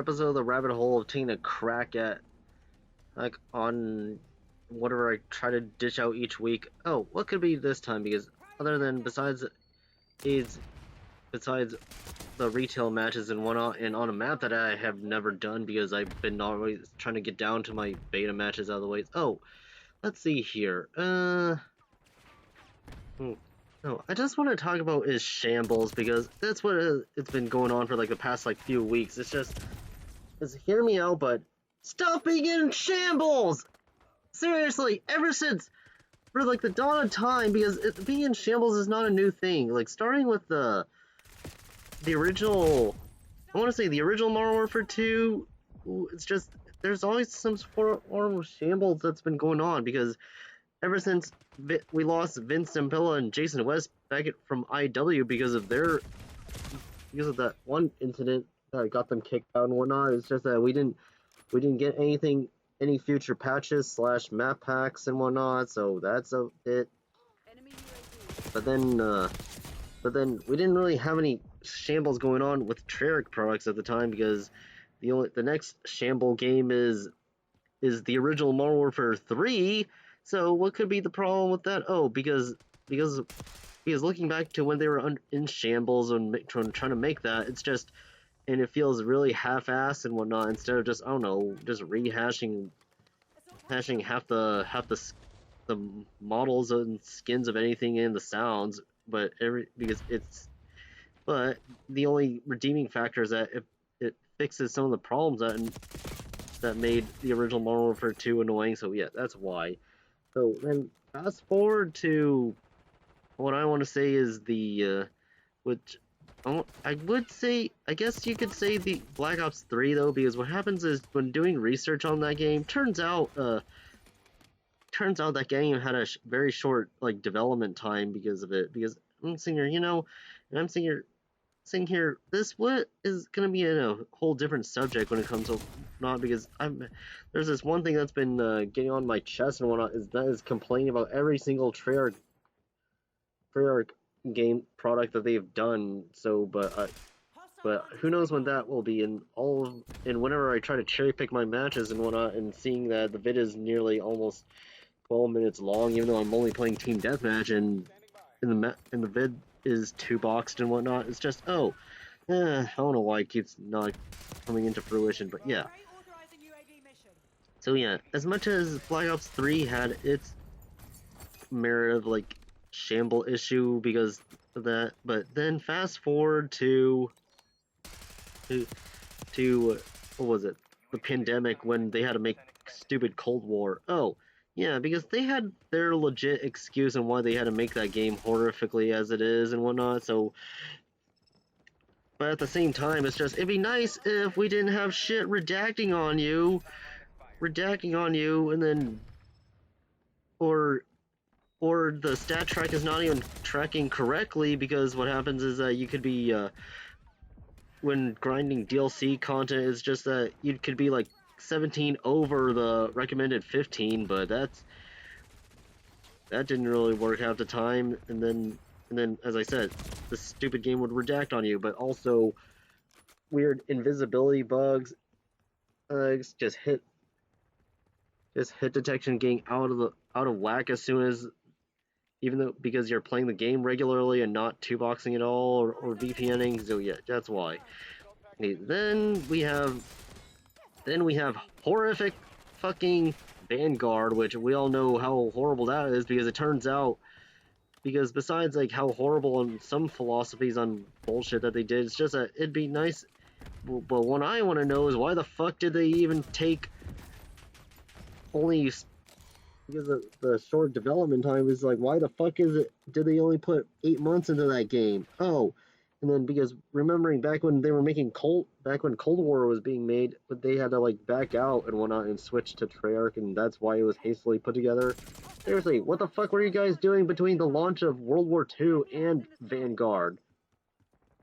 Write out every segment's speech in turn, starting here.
episode of the rabbit hole of taking a crack at, like, on whatever I try to dish out each week. Oh, what could be this time? Because other than besides the retail matches and whatnot, and on a map that I have never done because I've been always trying to get down to my beta matches out of the way. Oh, let's see here. No, I just want to talk about is Shambles, because that's what it's been going on for like the past like few weeks. It's hear me out, but stop being in Shambles! Seriously, ever since, for like the dawn of time, because being in Shambles is not a new thing. Like, starting with the original, I want to say the original Modern Warfare 2, it's just, there's always some form of Shambles that's been going on, because ever since we lost Vince Zampella and Jason West back from IW because of that one incident that got them kicked out and whatnot. It's just that we didn't get any future patches / map packs and whatnot, so that's it. But then we didn't really have any Shambles going on with Treyarch products at the time, because the next Shamble game is the original Modern Warfare 3. So what could be the problem with that? Oh, because looking back to when they were in Shambles and trying to make that, it's just, and it feels really half-assed and whatnot, instead of just, I don't know, just rehashing half the models and skins of anything and the sounds, but the only redeeming factor is that it fixes some of the problems that made the original Modern Warfare 2 annoying. So yeah, that's why. So then fast forward to what I want to say is which I would say, I guess you could say the Black Ops 3 though, because what happens is when doing research on that game, turns out that game had a very short like development time because of it. Because I'm sitting here, and I'm sitting here, this is gonna be a whole different subject when it comes to not, because there's this one thing that's been getting on my chest and whatnot, is complaining about every single Treyarch game product that they've done. So, but who knows when that will be, and whenever I try to cherry pick my matches and whatnot, and seeing that the vid is nearly almost 12 minutes long, even though I'm only playing team deathmatch, and the vid is 2-boxed and whatnot, it's just, I don't know why it keeps not coming into fruition, but yeah. So yeah, as much as Black Ops 3 had its merit of like Shamble issue because of that, but then fast forward to what was it? The pandemic, when they had to make stupid Cold War. Oh, yeah, because they had their legit excuse on why they had to make that game horrifically as it is and whatnot, so... But at the same time, it's just, it'd be nice if we didn't have shit redacting on you, and then... Or the stat track is not even tracking correctly, because what happens is that you could be, when grinding DLC content, is just that you could be like 17 over the recommended 15, but that didn't really work out the time, and then as I said, the stupid game would redact on you, but also weird invisibility bugs, just hit detection getting out of whack as soon as, even though, because you're playing the game regularly and not 2-boxing at all, or VPNing, so yeah, that's why. Okay, then we have horrific fucking Vanguard, which we all know how horrible that is, because it turns out, because besides like how horrible and some philosophies on bullshit that they did, it's just that it'd be nice, but what I want to know is why the fuck did they even take only, because of the short development time, is like, why the fuck did they only put 8 months into that game? Oh, and then because remembering back when they were making Cold War was being made, but they had to like back out and whatnot and switch to Treyarch, and that's why it was hastily put together. Seriously, what the fuck were you guys doing between the launch of World War II and Vanguard?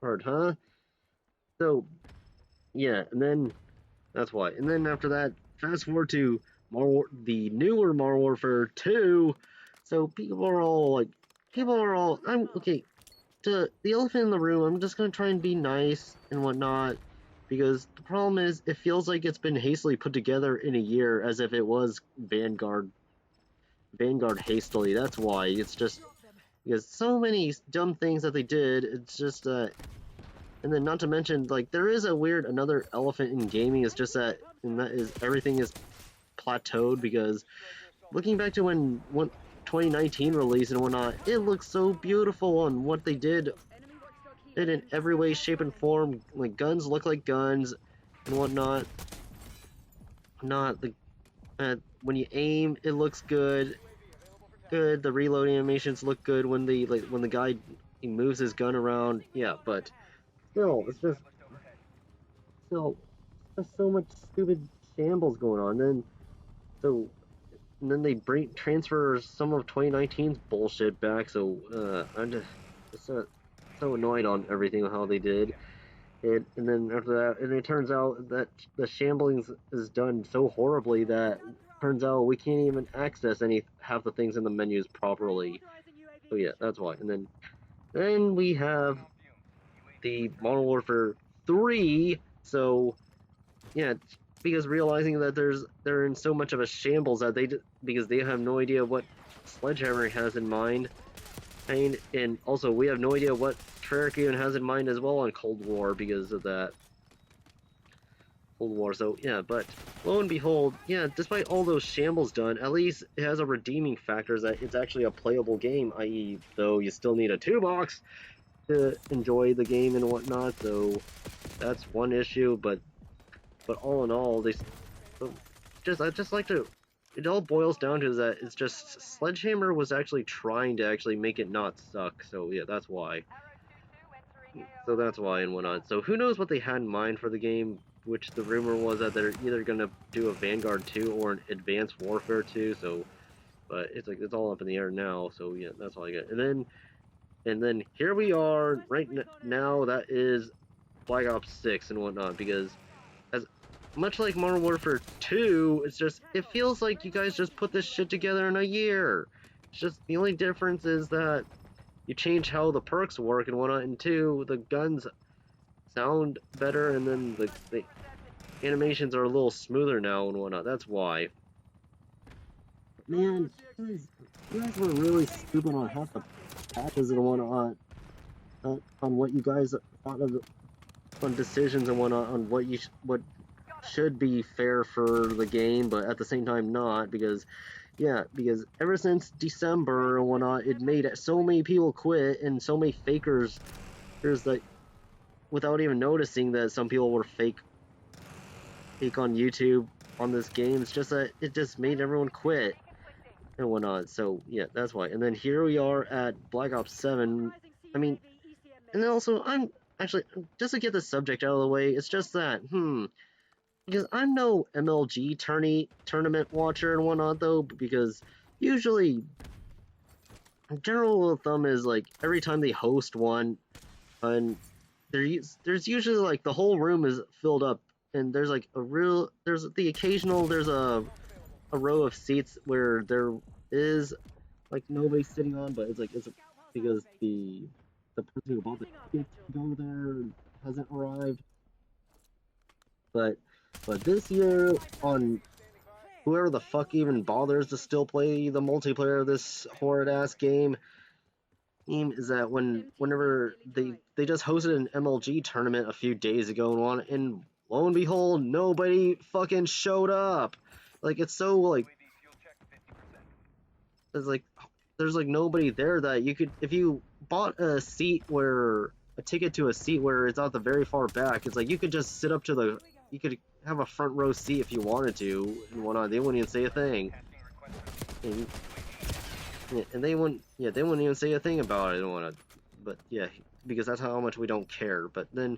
Huh? So, yeah, and then that's why. And then after that, fast forward to the newer Modern Warfare 2. So people are all, I'm okay. To the elephant in the room, I'm just gonna try and be nice and whatnot. because the problem is it feels like it's been hastily put together in a year as if it was Vanguard hastily. That's why. It's just because so many dumb things that they did. It's just and then not to mention, like, there is another elephant in gaming. Is just that, and that is everything is plateaued, because looking back to when 2019 release and whatnot, it looks so beautiful on what they did. It in every way, shape, and form. Like, guns look like guns and whatnot. Not the when you aim, it looks good. The reloading animations look good when the guy he moves his gun around. Yeah, but still, there's so much stupid shambles going on. And then they transfer some of 2019's bullshit back. So I'm just so annoyed on everything how they did. And then after that, and it turns out that the shamblings is done so horribly that turns out we can't even access half the things in the menus properly. So yeah, that's why. And then we have the Modern Warfare 3. So yeah, because realizing that they're in so much of a shambles that because they have no idea what Sledgehammer has in mind. And also we have no idea what Treyarch has in mind as well on Cold War because of that. Cold War, so yeah, but lo and behold, yeah, despite all those shambles done, at least it has a redeeming factor that it's actually a playable game, i.e. though you still need a 2-box to enjoy the game and whatnot, so that's one issue, but all in all, I just like to, it all boils down to that it's just Sledgehammer was actually trying to actually make it not suck, so yeah, that's why. So that's why and whatnot. So who knows what they had in mind for the game, which the rumor was that they're either going to do a Vanguard 2 or an Advanced Warfare 2, so, but it's like, it's all up in the air now, so yeah, that's all I get. And then here we are, right now, that is Black Ops 6 and whatnot, because as much like Modern Warfare 2, it's just, it feels like you guys just put this shit together in a year. It's just, the only difference is that you change how the perks work and whatnot, and 2, the guns sound better, and then the animations are a little smoother now and whatnot. That's why. Man, you guys were really stupid on half the patches and whatnot. On what you guys thought of on decisions and whatnot on what should be fair for the game, but at the same time not, because ever since December and whatnot, it made so many people quit and so many fakers. There's like, without even noticing that some people were fake on YouTube on this game. It's just that it just made everyone quit and whatnot. So yeah, that's why. And then here we are at Black Ops 7. I mean, and then also I'm actually, just to get the subject out of the way, it's just that because I'm no MLG tournament watcher and whatnot though, because usually general rule of thumb is like every time they host one, and there's usually like the whole room is filled up, and there's like there's a row of seats where there is like nobody sitting on, but it's because the person who bought the tickets to go there hasn't arrived. But this year, on whoever the fuck even bothers to still play the multiplayer of this horrid ass game, is that whenever they just hosted an MLG tournament a few days ago, and lo and behold, nobody fucking showed up. Like, it's so like, there's like nobody there that you could, if you bought a ticket to a seat where it's out the very far back, it's like you could just sit up to you could have a front row seat if you wanted to and whatnot. They wouldn't even say a thing. And they wouldn't even say a thing about it and whatnot. But yeah, because that's how much we don't care. But then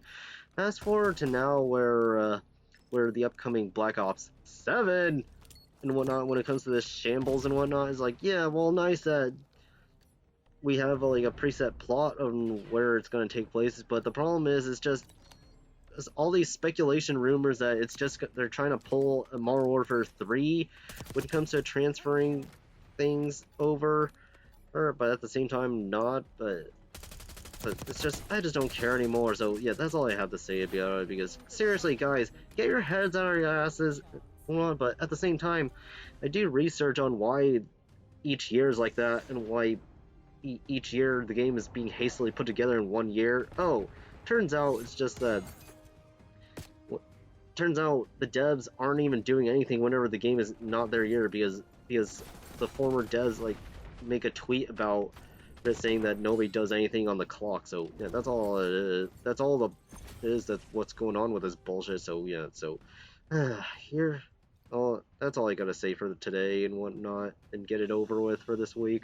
fast forward to now where the upcoming Black Ops 7 and whatnot, when it comes to this shambles and whatnot, is like, yeah, well, nice that we have like a preset plot on where it's going to take place, but the problem is it's just all these speculation rumors that it's just they're trying to pull a Modern Warfare 3 when it comes to transferring things over, but at the same time not. But But it's just, I just don't care anymore. So yeah, that's all I have to say about it. Because seriously, guys, get your heads out of your asses. Hold on, but at the same time, I do research on why each year is like that and why each year the game is being hastily put together in 1 year. Oh, turns out it's just that. Turns out the devs aren't even doing anything whenever the game is not their year because the former devs like make a tweet about it saying that nobody does anything on the clock. So yeah, that's all it is. That's all it is. That's what's going on with this bullshit. So yeah, so here, oh, that's all I gotta say for today and whatnot, and get it over with for this week.